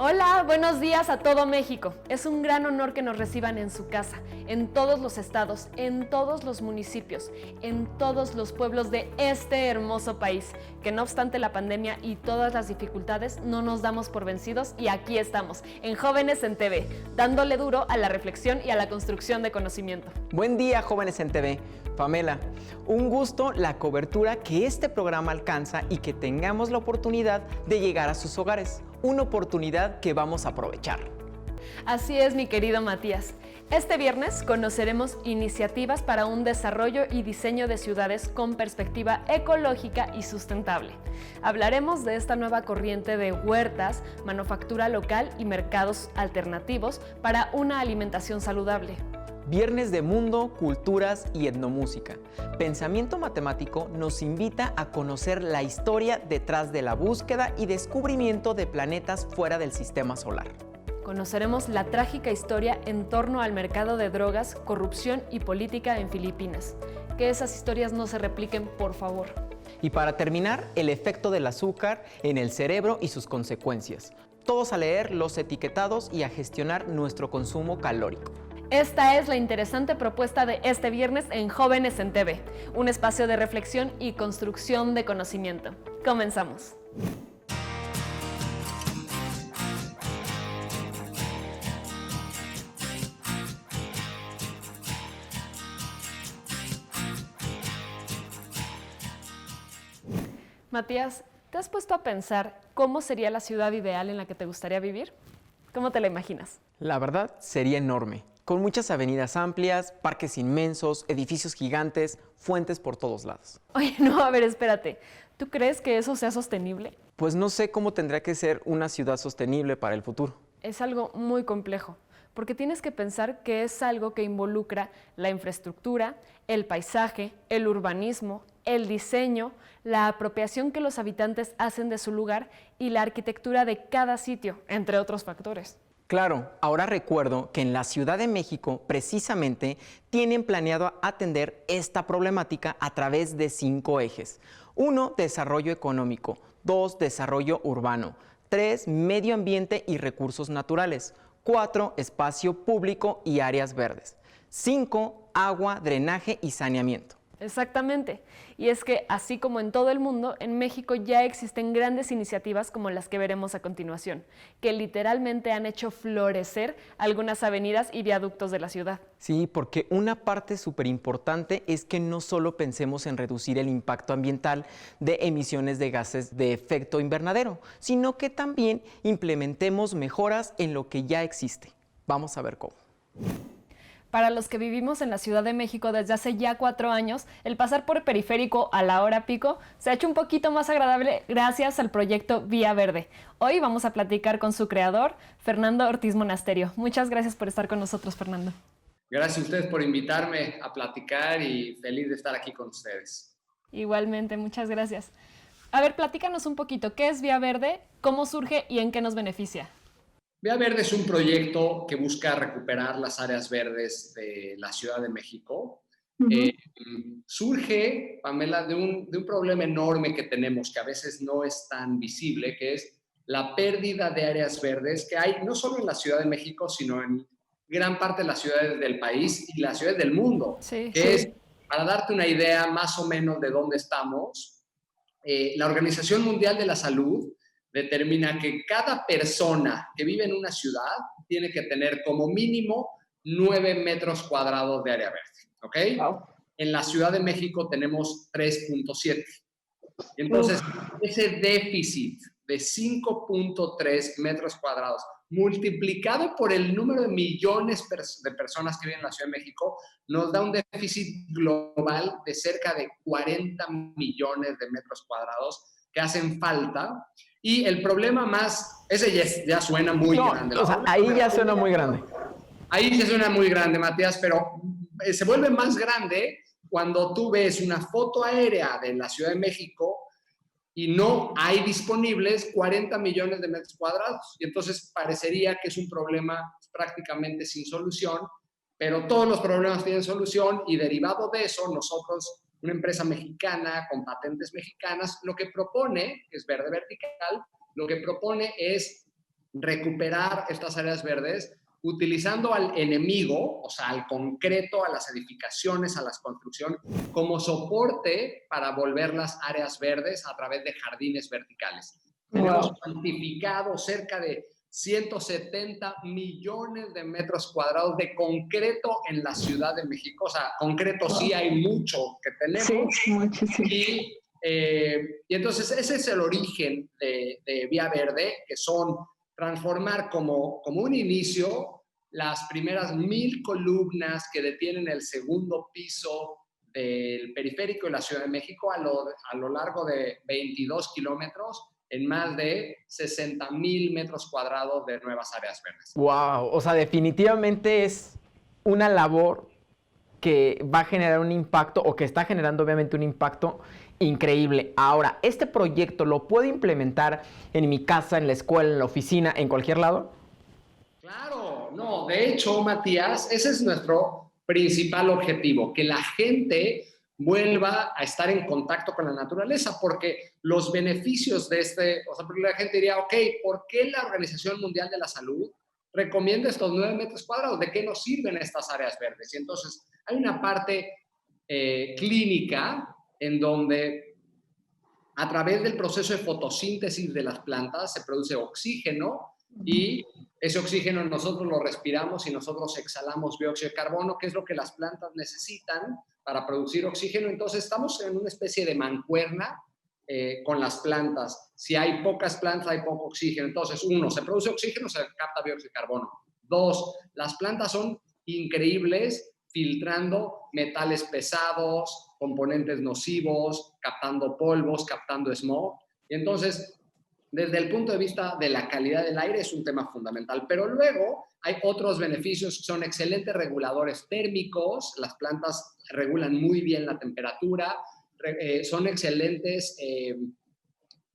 Hola, buenos días a todo México. Es un gran honor que nos reciban en su casa, en todos los estados, en todos los municipios, en todos los pueblos de este hermoso país, que no obstante la pandemia y todas las dificultades, no nos damos por vencidos y aquí estamos, en Jóvenes en TV, dándole duro a la reflexión y a la construcción de conocimiento. Buen día, Jóvenes en TV. Pamela, un gusto la cobertura que este programa alcanza y que tengamos la oportunidad de llegar a sus hogares. Una oportunidad que vamos a aprovechar. Así es, mi querido Matías. Este viernes conoceremos iniciativas para un desarrollo y diseño de ciudades con perspectiva ecológica y sustentable. Hablaremos de esta nueva corriente de huertas, manufactura local y mercados alternativos para una alimentación saludable. Viernes de Mundo, Culturas y Etnomúsica. Pensamiento Matemático nos invita a conocer la historia detrás de la búsqueda y descubrimiento de planetas fuera del sistema solar. Conoceremos la trágica historia en torno al mercado de drogas, corrupción y política en Filipinas. Que esas historias no se repliquen, por favor. Y para terminar, el efecto del azúcar en el cerebro y sus consecuencias. Todos a leer los etiquetados y a gestionar nuestro consumo calórico. Esta es la interesante propuesta de este viernes en Jóvenes en TV, un espacio de reflexión y construcción de conocimiento. Comenzamos. Matías, ¿te has puesto a pensar cómo sería la ciudad ideal en la que te gustaría vivir? ¿Cómo te la imaginas? La verdad, sería enorme, con muchas avenidas amplias, parques inmensos, edificios gigantes, fuentes por todos lados. Oye, no, a ver, espérate. ¿Tú crees que eso sea sostenible? Pues no sé cómo tendría que ser una ciudad sostenible para el futuro. Es algo muy complejo, porque tienes que pensar que es algo que involucra la infraestructura, el paisaje, el urbanismo, el diseño, la apropiación que los habitantes hacen de su lugar y la arquitectura de cada sitio, entre otros factores. Claro, ahora recuerdo que en la Ciudad de México, precisamente, tienen planeado atender esta problemática a través de 5 ejes. 1, desarrollo económico. 2, desarrollo urbano. 3, medio ambiente y recursos naturales. 4, espacio público y áreas verdes. 5, agua, drenaje y saneamiento. Exactamente. Y es que, así como en todo el mundo, en México ya existen grandes iniciativas como las que veremos a continuación, que literalmente han hecho florecer algunas avenidas y viaductos de la ciudad. Sí, porque una parte súper importante es que no solo pensemos en reducir el impacto ambiental de emisiones de gases de efecto invernadero, sino que también implementemos mejoras en lo que ya existe. Vamos a ver cómo. Para los que vivimos en la Ciudad de México desde hace ya 4 años, el pasar por Periférico a la hora pico se ha hecho un poquito más agradable gracias al proyecto Vía Verde. Hoy vamos a platicar con su creador, Fernando Ortiz Monasterio. Muchas gracias por estar con nosotros, Fernando. Gracias a ustedes por invitarme a platicar y feliz de estar aquí con ustedes. Igualmente, muchas gracias. A ver, platícanos un poquito, ¿qué es Vía Verde, cómo surge y en qué nos beneficia? Vía Verde es un proyecto que busca recuperar las áreas verdes de la Ciudad de México. Surge, Pamela, de un problema enorme que tenemos, que a veces no es tan visible, que es la pérdida de áreas verdes que hay no solo en la Ciudad de México, sino en gran parte de las ciudades del país y las ciudades del mundo. Sí. Es, para darte una idea más o menos de dónde estamos, la Organización Mundial de la Salud determina que cada persona que vive en una ciudad tiene que tener como mínimo 9 metros cuadrados de área verde, ¿ok? Wow. En la Ciudad de México tenemos 3.7. Entonces, ese déficit de 5.3 metros cuadrados multiplicado por el número de millones de personas que viven en la Ciudad de México nos da un déficit global de cerca de 40 millones de metros cuadrados que hacen falta. Y el problema más, ese ya suena muy grande. O sea, ahí ya suena muy grande. Ahí ya suena muy grande, Matías, pero se vuelve más grande cuando tú ves una foto aérea de la Ciudad de México y no hay disponibles 40 millones de metros cuadrados. Y entonces parecería que es un problema prácticamente sin solución, pero todos los problemas tienen solución y derivado de eso, nosotros, una empresa mexicana con patentes mexicanas, lo que propone, que es Verde Vertical, lo que propone es recuperar estas áreas verdes utilizando al enemigo, o sea, al concreto, a las edificaciones, a la construcción, como soporte para volver las áreas verdes a través de jardines verticales. Tenemos cuantificado cerca de 170 millones de metros cuadrados de concreto en la Ciudad de México. O sea, concreto sí hay mucho que tenemos. Sí, muchísimo. Y entonces ese es el origen de Vía Verde, que son transformar como un inicio las primeras 1000 columnas que detienen el segundo piso del periférico de la Ciudad de México a lo largo de 22 kilómetros en más de 60,000 metros cuadrados de nuevas áreas verdes. Wow, o sea, definitivamente es una labor que va a generar un impacto, o que está generando obviamente un impacto increíble. Ahora, ¿este proyecto lo puedo implementar en mi casa, en la escuela, en la oficina, en cualquier lado? Claro, no, de hecho, Matías, ese es nuestro principal objetivo, que la gente vuelva a estar en contacto con la naturaleza, porque los beneficios de o sea, porque la gente diría, ok, ¿por qué la Organización Mundial de la Salud recomienda estos 9 metros cuadrados? ¿De qué nos sirven estas áreas verdes? Y entonces hay una parte clínica en donde a través del proceso de fotosíntesis de las plantas se produce oxígeno y ese oxígeno nosotros lo respiramos y nosotros exhalamos dióxido de carbono, que es lo que las plantas necesitan para producir oxígeno. Entonces estamos en una especie de mancuerna con las plantas. Si hay pocas plantas, hay poco oxígeno. Entonces, uno, se produce oxígeno, se capta dióxido de carbono. Dos, las plantas son increíbles filtrando metales pesados, componentes nocivos, captando polvos, captando smog. Y entonces, desde el punto de vista de la calidad del aire es un tema fundamental, pero luego hay otros beneficios que son excelentes reguladores térmicos, las plantas regulan muy bien la temperatura, son excelentes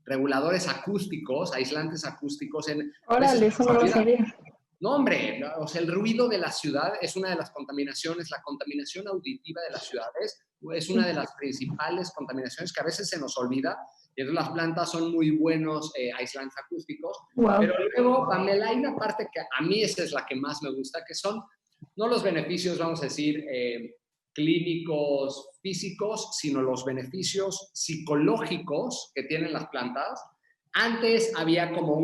reguladores acústicos, aislantes acústicos. Órale, eso no lo sabía. No, hombre, o sea, el ruido de la ciudad es una de las contaminaciones, la contaminación auditiva de las ciudades es una de las principales contaminaciones que a veces se nos olvida. Y entonces las plantas son muy buenos aislantes acústicos. Wow. Pero luego, Pamela, hay una parte que a mí esa es la que más me gusta, que son no los beneficios, vamos a decir, clínicos, físicos, sino los beneficios psicológicos que tienen las plantas. Antes había como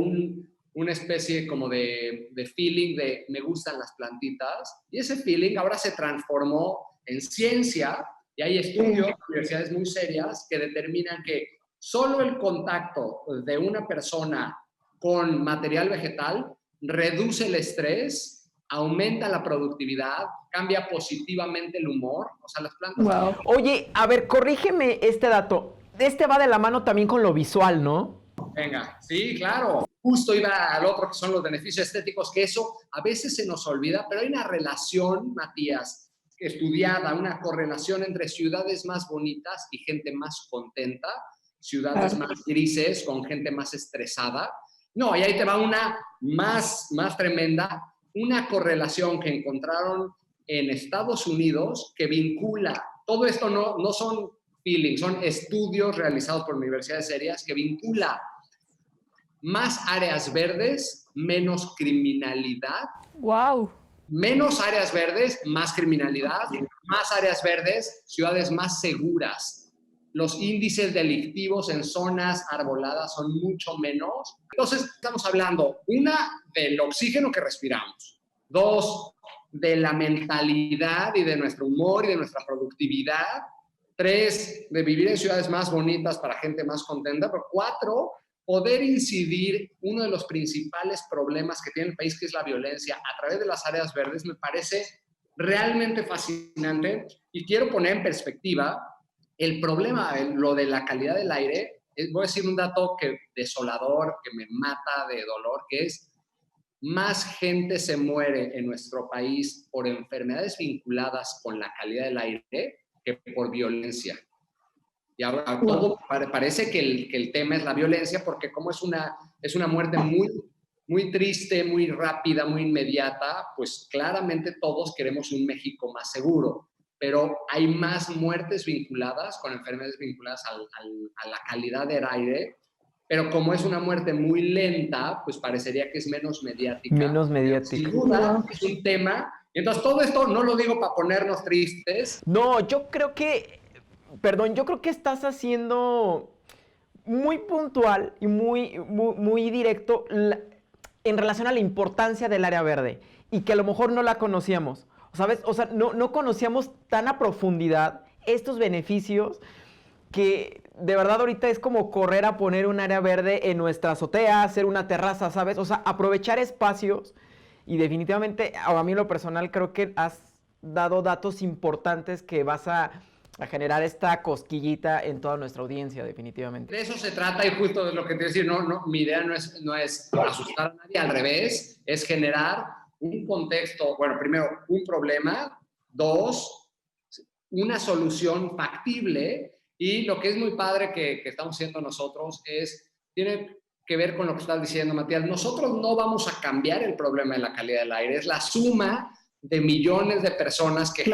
una especie como de feeling de me gustan las plantitas, y ese feeling ahora se transformó en ciencia, y hay estudios en universidades muy serias que determinan que solo el contacto de una persona con material vegetal reduce el estrés, aumenta la productividad, cambia positivamente el humor. O sea, las plantas... Wow. Oye, a ver, corrígeme este dato. Este va de la mano también con lo visual, ¿no? Venga, sí, claro. Justo iba al otro, que son los beneficios estéticos, que eso a veces se nos olvida, pero hay una relación, Matías, estudiada, una correlación entre ciudades más bonitas y gente más contenta, ciudades más grises con gente más estresada. No, y ahí te va una más tremenda, una correlación que encontraron en Estados Unidos que vincula, todo esto no son feelings, son estudios realizados por universidades serias, que vincula más áreas verdes, menos criminalidad. ¡Wow! Menos áreas verdes, más criminalidad. Más áreas verdes, ciudades más seguras. Los índices delictivos en zonas arboladas son mucho menos. Entonces, estamos hablando, una, del oxígeno que respiramos. Dos, de la mentalidad y de nuestro humor y de nuestra productividad. Tres, de vivir en ciudades más bonitas para gente más contenta. Pero cuatro, poder incidir uno de los principales problemas que tiene el país, que es la violencia, a través de las áreas verdes, me parece realmente fascinante. Y quiero poner en perspectiva el problema, lo de la calidad del aire. Voy a decir un dato desolador, que me mata de dolor, que es más gente se muere en nuestro país por enfermedades vinculadas con la calidad del aire que por violencia. Y ahora todo parece que el tema es la violencia, porque como es una muerte muy triste, muy rápida, muy inmediata, pues claramente todos queremos un México más seguro. Pero hay más muertes vinculadas con enfermedades vinculadas a la calidad del aire pero como es una muerte muy lenta, pues parecería que es menos mediática. Menos mediática. Sin duda, es un tema. Entonces, todo esto no lo digo para ponernos tristes. No, yo creo que estás haciendo muy puntual y muy directo en relación a la importancia del área verde y que a lo mejor no la conocíamos, ¿sabes? O sea, no conocíamos tan a profundidad estos beneficios que de verdad ahorita es como correr a poner un área verde en nuestra azotea, hacer una terraza, ¿sabes? O sea, aprovechar espacios y definitivamente a mí en lo personal creo que has dado datos importantes que vas a generar esta cosquillita en toda nuestra audiencia, definitivamente. De eso se trata y justo de lo que te decir, mi idea no es asustar a nadie, al revés, es generar un contexto, bueno, primero, un problema, dos, una solución factible y lo que es muy padre que estamos haciendo nosotros tiene que ver con lo que estás diciendo, Matías. Nosotros no vamos a cambiar el problema de la calidad del aire, es la suma de millones de personas que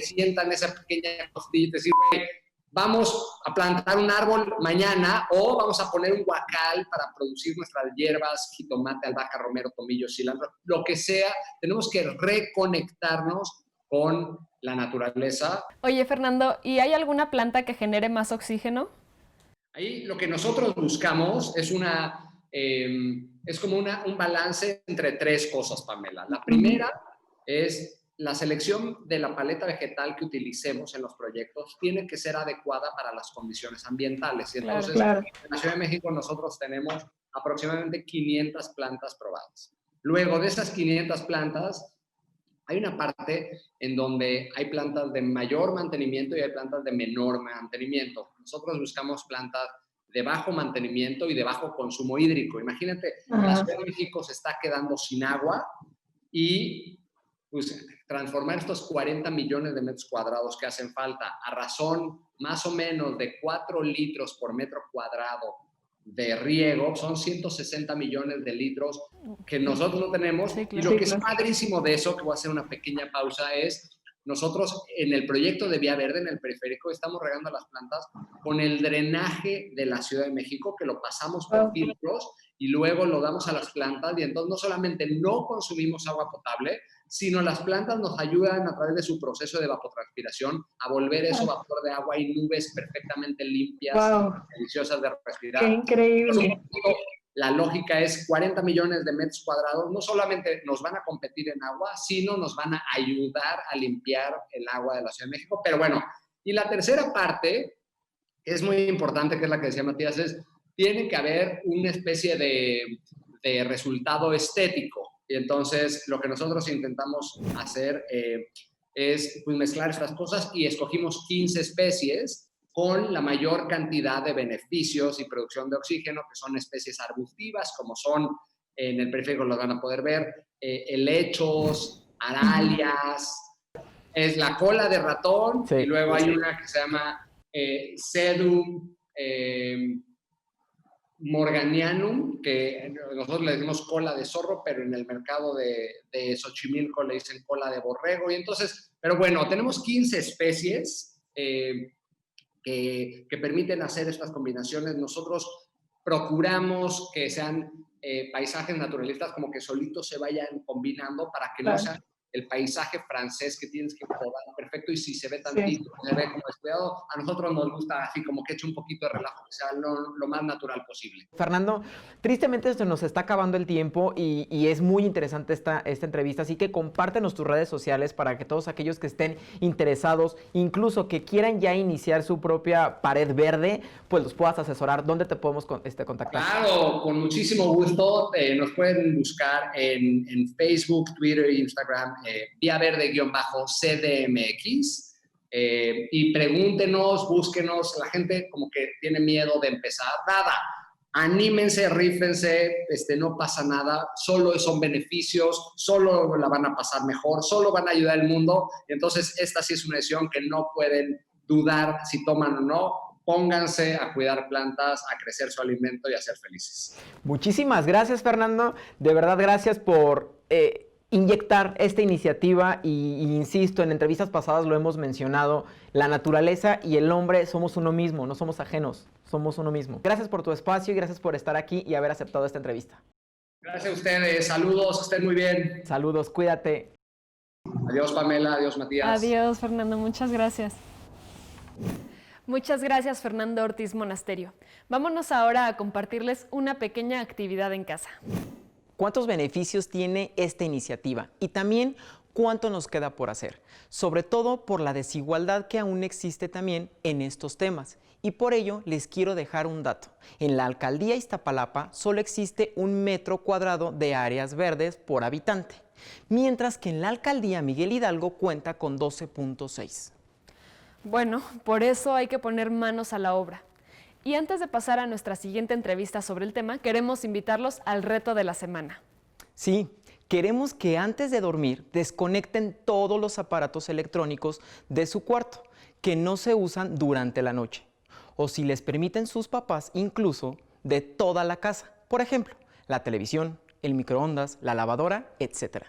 sientan esa pequeña costilla y decir, güey, vamos a plantar un árbol mañana o vamos a poner un huacal para producir nuestras hierbas, jitomate, albahaca, romero, tomillo, cilantro, lo que sea. Tenemos que reconectarnos con la naturaleza. Oye, Fernando, ¿y hay alguna planta que genere más oxígeno? Ahí lo que nosotros buscamos es como un balance entre tres cosas, Pamela. La primera es la selección de la paleta vegetal que utilicemos en los proyectos tiene que ser adecuada para las condiciones ambientales. Y entonces, en la Ciudad de México nosotros tenemos aproximadamente 500 plantas probadas. Luego de esas 500 plantas, hay una parte en donde hay plantas de mayor mantenimiento y hay plantas de menor mantenimiento. Nosotros buscamos plantas de bajo mantenimiento y de bajo consumo hídrico. Imagínate, la Ciudad de México se está quedando sin agua y pues, transformar estos 40 millones de metros cuadrados que hacen falta a razón más o menos de 4 litros por metro cuadrado de riego, son 160 millones de litros que nosotros no tenemos. Sí, claro. Y lo que es padrísimo de eso, que voy a hacer una pequeña pausa, es nosotros en el proyecto de Vía Verde, en el periférico, estamos regando las plantas con el drenaje de la Ciudad de México, que lo pasamos por filtros y luego lo damos a las plantas y entonces no solamente no consumimos agua potable, sino las plantas nos ayudan a través de su proceso de evapotranspiración a volver eso vapor de agua y nubes perfectamente limpias, deliciosas de respirar. ¡Qué increíble! La lógica es 40 millones de metros cuadrados, no solamente nos van a competir en agua, sino nos van a ayudar a limpiar el agua de la Ciudad de México. Pero bueno, y la tercera parte, que es muy importante, que es la que decía Matías, tiene que haber una especie de resultado estético. Y entonces lo que nosotros intentamos hacer es pues, mezclar estas cosas y escogimos 15 especies con la mayor cantidad de beneficios y producción de oxígeno, que son especies arbustivas, como son, en el periférico lo van a poder ver, helechos, aralias, es la cola de ratón, y luego hay una que se llama Sedum morganianum, que nosotros le decimos cola de zorro, pero en el mercado de Xochimilco le dicen cola de borrego. Y entonces, pero bueno, tenemos 15 especies que permiten hacer estas combinaciones. Nosotros procuramos que sean paisajes naturalistas como que solitos se vayan combinando para que no sea el paisaje francés que tienes que podar perfecto y si se ve tantito, se ve como descuidado. A nosotros nos gusta así como que eche un poquito de relajo, que sea lo más natural posible. Fernando, tristemente se nos está acabando el tiempo y es muy interesante esta entrevista, así que compártenos tus redes sociales para que todos aquellos que estén interesados, incluso que quieran ya iniciar su propia pared verde, pues los puedas asesorar. ¿Dónde te podemos contactar? Claro, con muchísimo gusto. Nos pueden buscar en Facebook, Twitter e Instagram, Vía Verde-CDMX. Y pregúntenos, búsquenos. La gente como que tiene miedo de empezar. Nada, anímense, rífense, no pasa nada. Solo son beneficios, solo la van a pasar mejor, solo van a ayudar al mundo. Y entonces esta sí es una decisión que no pueden dudar si toman o no. Pónganse a cuidar plantas, a crecer su alimento y a ser felices. Muchísimas gracias, Fernando. De verdad, gracias por inyectar esta iniciativa y insisto, en entrevistas pasadas lo hemos mencionado, la naturaleza y el hombre somos uno mismo, no somos ajenos, somos uno mismo. Gracias por tu espacio y gracias por estar aquí y haber aceptado esta entrevista. Gracias a ustedes, saludos, que estén muy bien. Saludos, cuídate. Adiós Pamela, adiós Matías. Adiós, Fernando, muchas gracias. Muchas gracias, Fernando Ortiz Monasterio. Vámonos ahora a compartirles una pequeña actividad en casa. ¿Cuántos beneficios tiene esta iniciativa? Y también, ¿cuánto nos queda por hacer? Sobre todo por la desigualdad que aún existe también en estos temas. Y por ello les quiero dejar un dato. En la alcaldía Iztapalapa solo existe 1 metro cuadrado de áreas verdes por habitante, mientras que en la alcaldía Miguel Hidalgo cuenta con 12.6. Bueno, por eso hay que poner manos a la obra. Y antes de pasar a nuestra siguiente entrevista sobre el tema, queremos invitarlos al reto de la semana. Sí, queremos que antes de dormir desconecten todos los aparatos electrónicos de su cuarto que no se usan durante la noche. O si les permiten sus papás, incluso de toda la casa. Por ejemplo, la televisión, el microondas, la lavadora, etc.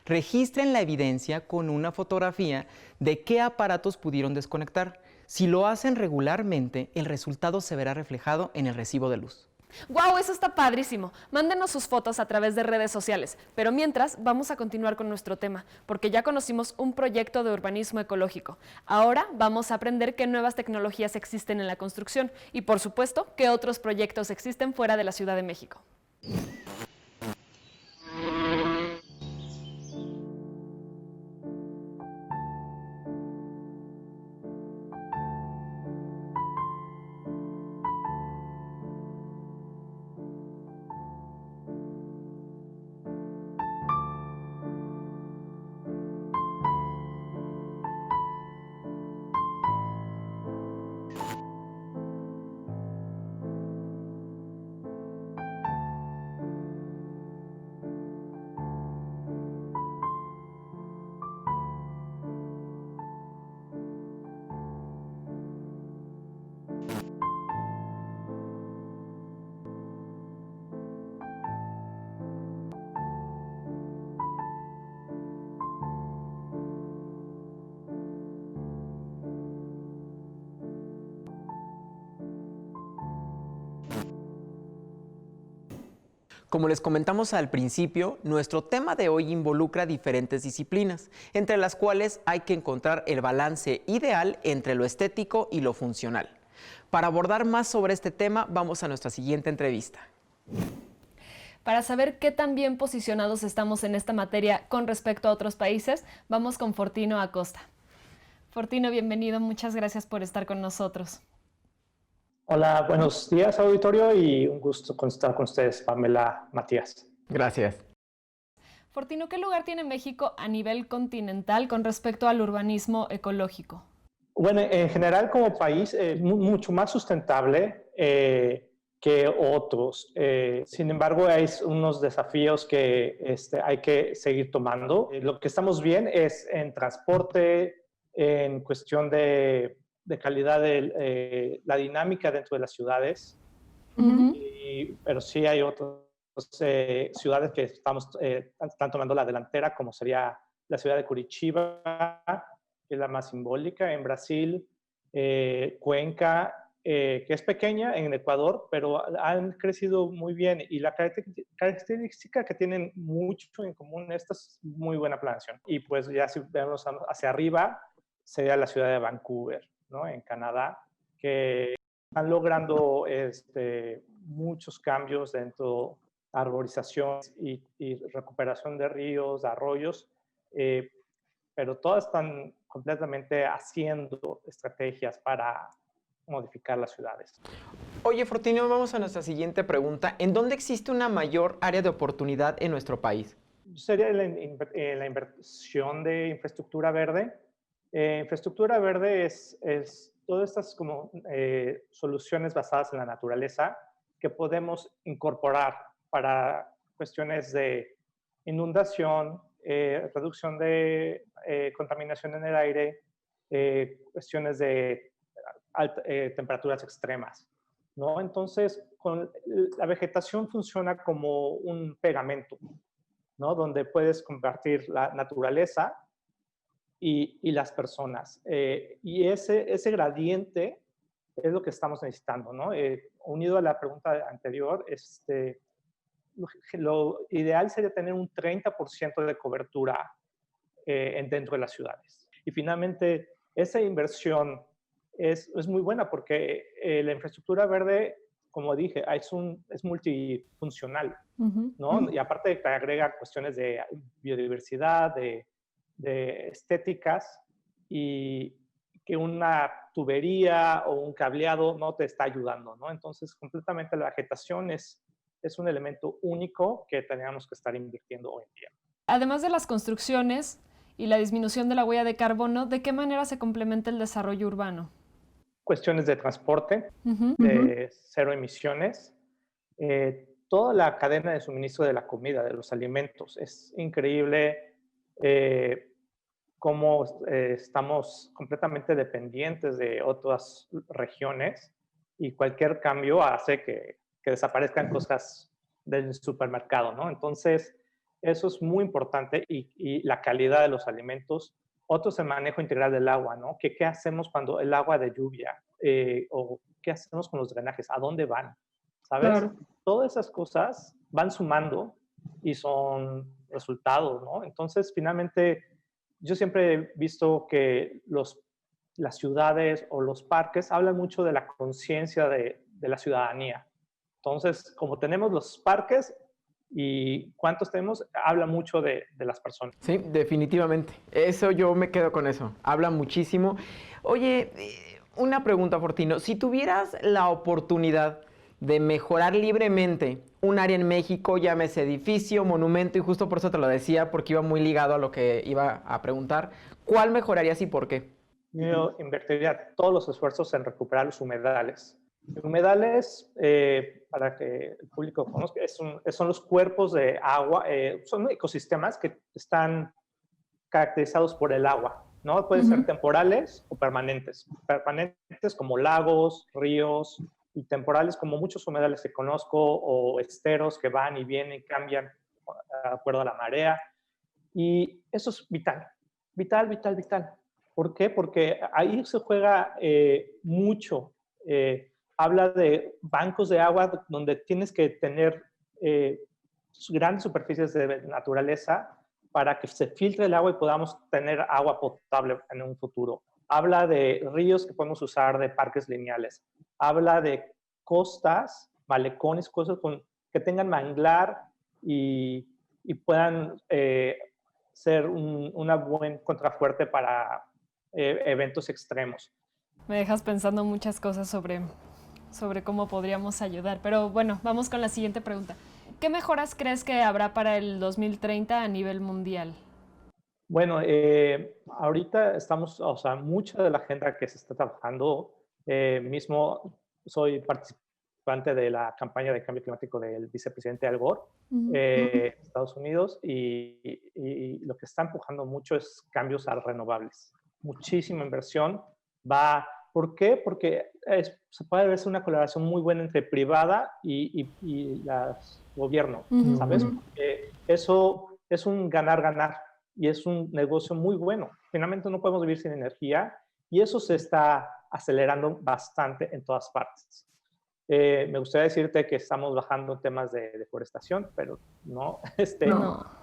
Registren la evidencia con una fotografía de qué aparatos pudieron desconectar. Si lo hacen regularmente, el resultado se verá reflejado en el recibo de luz. ¡Guau! Eso está padrísimo. Mándenos sus fotos a través de redes sociales. Pero mientras, vamos a continuar con nuestro tema, porque ya conocimos un proyecto de urbanismo ecológico. Ahora vamos a aprender qué nuevas tecnologías existen en la construcción y, por supuesto, qué otros proyectos existen fuera de la Ciudad de México. Como les comentamos al principio, nuestro tema de hoy involucra diferentes disciplinas, entre las cuales hay que encontrar el balance ideal entre lo estético y lo funcional. Para abordar más sobre este tema, vamos a nuestra siguiente entrevista. Para saber qué tan bien posicionados estamos en esta materia con respecto a otros países, vamos con Fortino Acosta. Fortino, bienvenido, muchas gracias por estar con nosotros. Hola, buenos días auditorio y un gusto estar con ustedes, Pamela, Matías. Gracias. Fortino, ¿qué lugar tiene México a nivel continental con respecto al urbanismo ecológico? Bueno, en general como país mucho más sustentable que otros. Sin embargo, hay unos desafíos que hay que seguir tomando. Lo que estamos bien es en transporte, en cuestión de calidad de la dinámica dentro de las ciudades, pero sí hay otras ciudades que están tomando la delantera, como sería la ciudad de Curitiba, que es la más simbólica en Brasil, Cuenca, que es pequeña en Ecuador, pero han crecido muy bien y la característica que tienen mucho en común, esta es muy buena planeación. Y pues ya si vemos hacia arriba, sería la ciudad de Vancouver, ¿no? En Canadá, que están logrando muchos cambios dentro de arborización y recuperación de ríos, de arroyos, pero todas están completamente haciendo estrategias para modificar las ciudades. Oye, Fortino, vamos a nuestra siguiente pregunta. ¿En dónde existe una mayor área de oportunidad en nuestro país? Sería la inversión de infraestructura verde. Infraestructura verde es todas estas como soluciones basadas en la naturaleza que podemos incorporar para cuestiones de inundación, reducción de contaminación en el aire, cuestiones de temperaturas extremas, ¿no? Entonces, la vegetación funciona como un pegamento, ¿no? Donde puedes compartir la naturaleza y las personas. Y ese gradiente es lo que estamos necesitando, ¿no? Unido a la pregunta anterior, lo ideal sería tener un 30% de cobertura dentro de las ciudades. Y finalmente, esa inversión es muy buena porque la infraestructura verde, como dije, es multifuncional, ¿no? Y aparte te agrega cuestiones de biodiversidad, de estéticas, y que una tubería o un cableado no te está ayudando, ¿no? Entonces, completamente la vegetación es un elemento único que tenemos que estar invirtiendo hoy en día. Además de las construcciones y la disminución de la huella de carbono, ¿de qué manera se complementa el desarrollo urbano? Cuestiones de transporte, de cero emisiones, toda la cadena de suministro de la comida, de los alimentos. Es increíble cómo estamos completamente dependientes de otras regiones y cualquier cambio hace que desaparezcan cosas del supermercado, ¿no? Entonces, eso es muy importante y la calidad de los alimentos. Otro es el manejo integral del agua, ¿no? ¿Qué hacemos cuando el agua de lluvia o qué hacemos con los drenajes? ¿A dónde van? ¿Sabes? Claro. Todas esas cosas van sumando y son resultados, ¿no? Entonces, finalmente, yo siempre he visto que las ciudades o los parques hablan mucho de la conciencia de la ciudadanía. Entonces, como tenemos los parques y cuántos tenemos, habla mucho de las personas. Sí, definitivamente. Eso yo me quedo con eso. Habla muchísimo. Oye, una pregunta, Fortino. Si tuvieras la oportunidad de mejorar libremente un área en México, llámese edificio, monumento, y justo por eso te lo decía, porque iba muy ligado a lo que iba a preguntar, ¿cuál mejorarías y por qué? Yo invertiría todos los esfuerzos en recuperar los humedales. Humedales, para que el público conozca, son los cuerpos de agua, son ecosistemas que están caracterizados por el agua, ¿no? Pueden ser temporales o permanentes. Permanentes como lagos, ríos, y temporales como muchos humedales que conozco, o esteros que van y vienen y cambian de acuerdo a la marea. Y eso es vital, vital, vital, vital. ¿Por qué? Porque ahí se juega mucho. Habla de bancos de agua donde tienes que tener grandes superficies de naturaleza para que se filtre el agua y podamos tener agua potable en un futuro. Habla de ríos que podemos usar, de parques lineales. Habla de costas, malecones, cosas que tengan manglar y puedan ser una buen contrafuerte para eventos extremos. Me dejas pensando muchas cosas sobre cómo podríamos ayudar. Pero bueno, vamos con la siguiente pregunta. ¿Qué mejoras crees que habrá para el 2030 a nivel mundial? Bueno, ahorita estamos, mucha de la agenda que se está trabajando, mismo soy participante de la campaña de cambio climático del vicepresidente Al Gore, Estados Unidos, y lo que está empujando mucho es cambios a renovables. Muchísima inversión va. ¿Por qué? Porque se puede ver una colaboración muy buena entre privada y el gobierno, ¿sabes? Eso es un ganar-ganar y es un negocio muy bueno. Finalmente no podemos vivir sin energía y eso se está acelerando bastante en todas partes. Me gustaría decirte que estamos bajando temas de deforestación, pero no.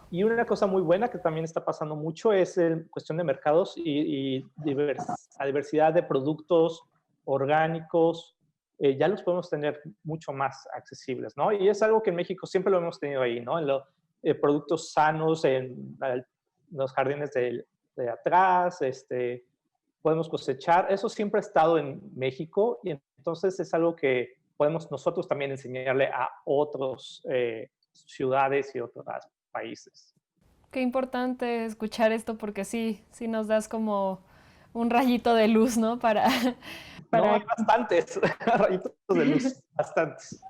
Y una cosa muy buena que también está pasando mucho es cuestión de mercados y la diversidad de productos orgánicos. Ya los podemos tener mucho más accesibles, ¿no? Y es algo que en México siempre lo hemos tenido ahí, ¿no? En los productos sanos, en los jardines de atrás, podemos cosechar. Eso siempre ha estado en México y entonces es algo que podemos nosotros también enseñarle a otras ciudades y otros países. Qué importante escuchar esto porque sí nos das como un rayito de luz, ¿no? Para... No, hay bastantes rayitos de luz, bastantes.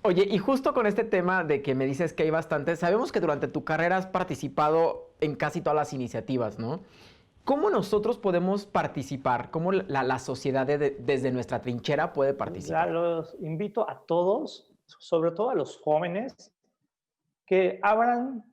Oye, y justo con este tema de que me dices que hay bastantes, sabemos que durante tu carrera has participado en casi todas las iniciativas, ¿no? ¿Cómo nosotros podemos participar? ¿Cómo la sociedad desde nuestra trinchera puede participar? Los invito a todos, sobre todo a los jóvenes, que abran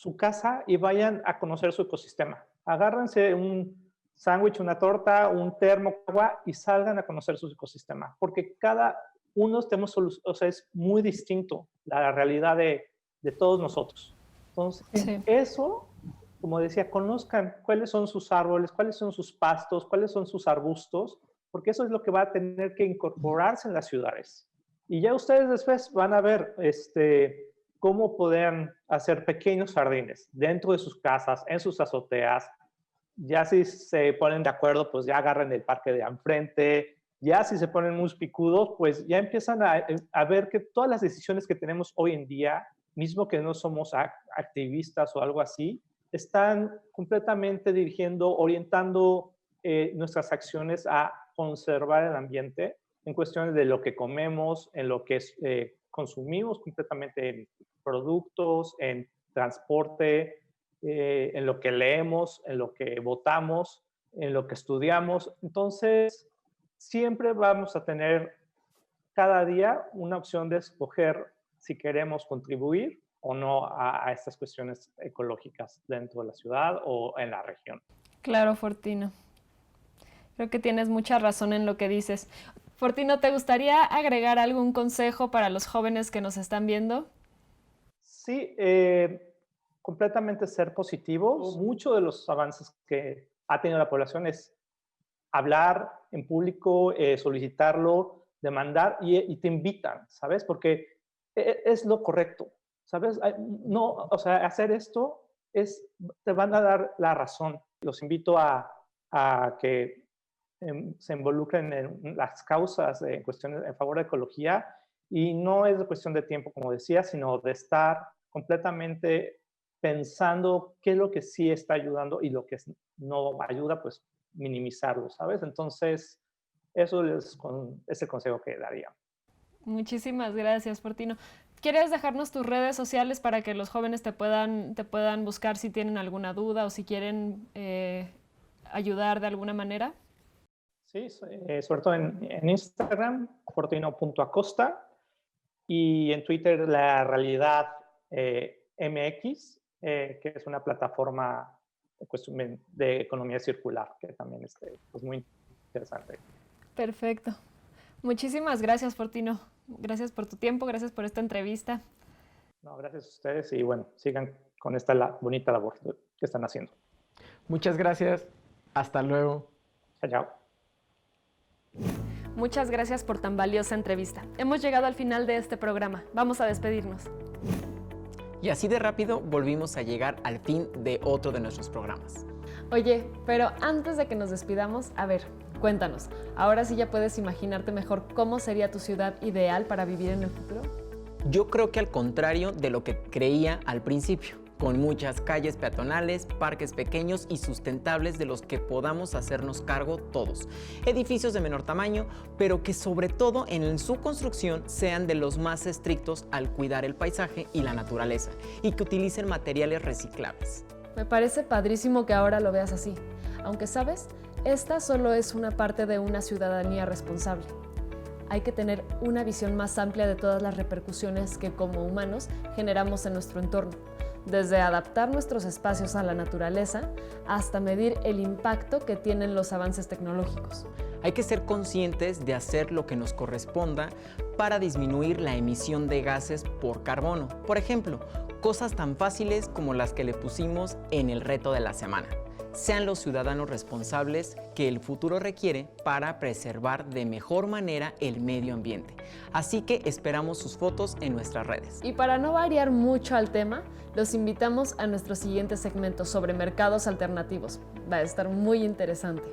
su casa y vayan a conocer su ecosistema. Agárrense un sándwich, una torta, un termo, agua y salgan a conocer su ecosistema, porque cada uno tenemos, o sea, es muy distinto la realidad de todos nosotros. Entonces, Sí. eso, como decía, conozcan cuáles son sus árboles, cuáles son sus pastos, cuáles son sus arbustos, porque eso es lo que va a tener que incorporarse en las ciudades. Y ya ustedes después van a ver cómo pueden hacer pequeños jardines dentro de sus casas, en sus azoteas. Ya si se ponen de acuerdo, pues ya agarren el parque de enfrente. Ya si se ponen muy picudos, pues ya empiezan a ver que todas las decisiones que tenemos hoy en día, mismo que no somos activistas o algo así, están completamente dirigiendo, orientando nuestras acciones a conservar el ambiente en cuestiones de lo que comemos, en lo que consumimos completamente en productos, en transporte, en lo que leemos, en lo que votamos, en lo que estudiamos. Entonces, siempre vamos a tener cada día una opción de escoger si queremos contribuir o no a estas cuestiones ecológicas dentro de la ciudad o en la región. Claro, Fortino. Creo que tienes mucha razón en lo que dices. Fortino, ¿te gustaría agregar algún consejo para los jóvenes que nos están viendo? Sí, completamente ser positivos. Muchos de los avances que ha tenido la población es hablar en público, solicitarlo, demandar y te invitan, ¿sabes? Porque es lo correcto, ¿sabes? No, o sea, hacer esto te van a dar la razón. Los invito a que se involucren en las causas en cuestiones en favor de ecología y no es cuestión de tiempo, como decía, sino de estar completamente pensando qué es lo que sí está ayudando y lo que no ayuda, pues minimizarlo, ¿sabes? Entonces, eso es el consejo que daría. Muchísimas gracias, Fortino. ¿Quieres dejarnos tus redes sociales para que los jóvenes te puedan buscar si tienen alguna duda o si quieren ayudar de alguna manera? Sí, sobre todo en Instagram, fortino.acosta, y en Twitter, La Realidad MX, que es una plataforma de economía circular, que también es muy interesante. Perfecto. Muchísimas gracias, Fortino. Gracias por tu tiempo, gracias por esta entrevista. No, gracias a ustedes y bueno, sigan con esta bonita labor que están haciendo. Muchas gracias. Hasta luego. Chao. Muchas gracias por tan valiosa entrevista. Hemos llegado al final de este programa. Vamos a despedirnos. Y así de rápido volvimos a llegar al fin de otro de nuestros programas. Oye, pero antes de que nos despidamos, a ver, cuéntanos, ¿ahora sí ya puedes imaginarte mejor cómo sería tu ciudad ideal para vivir en el futuro? Yo creo que al contrario de lo que creía al principio, con muchas calles peatonales, parques pequeños y sustentables de los que podamos hacernos cargo todos. Edificios de menor tamaño, pero que sobre todo en su construcción sean de los más estrictos al cuidar el paisaje y la naturaleza, y que utilicen materiales reciclables. Me parece padrísimo que ahora lo veas así, aunque sabes, esta solo es una parte de una ciudadanía responsable. Hay que tener una visión más amplia de todas las repercusiones que como humanos generamos en nuestro entorno, desde adaptar nuestros espacios a la naturaleza hasta medir el impacto que tienen los avances tecnológicos. Hay que ser conscientes de hacer lo que nos corresponda para disminuir la emisión de gases por carbono. Por ejemplo, cosas tan fáciles como las que le pusimos en el reto de la semana. Sean los ciudadanos responsables que el futuro requiere para preservar de mejor manera el medio ambiente. Así que esperamos sus fotos en nuestras redes. Y para no variar mucho al tema, los invitamos a nuestro siguiente segmento sobre mercados alternativos. Va a estar muy interesante.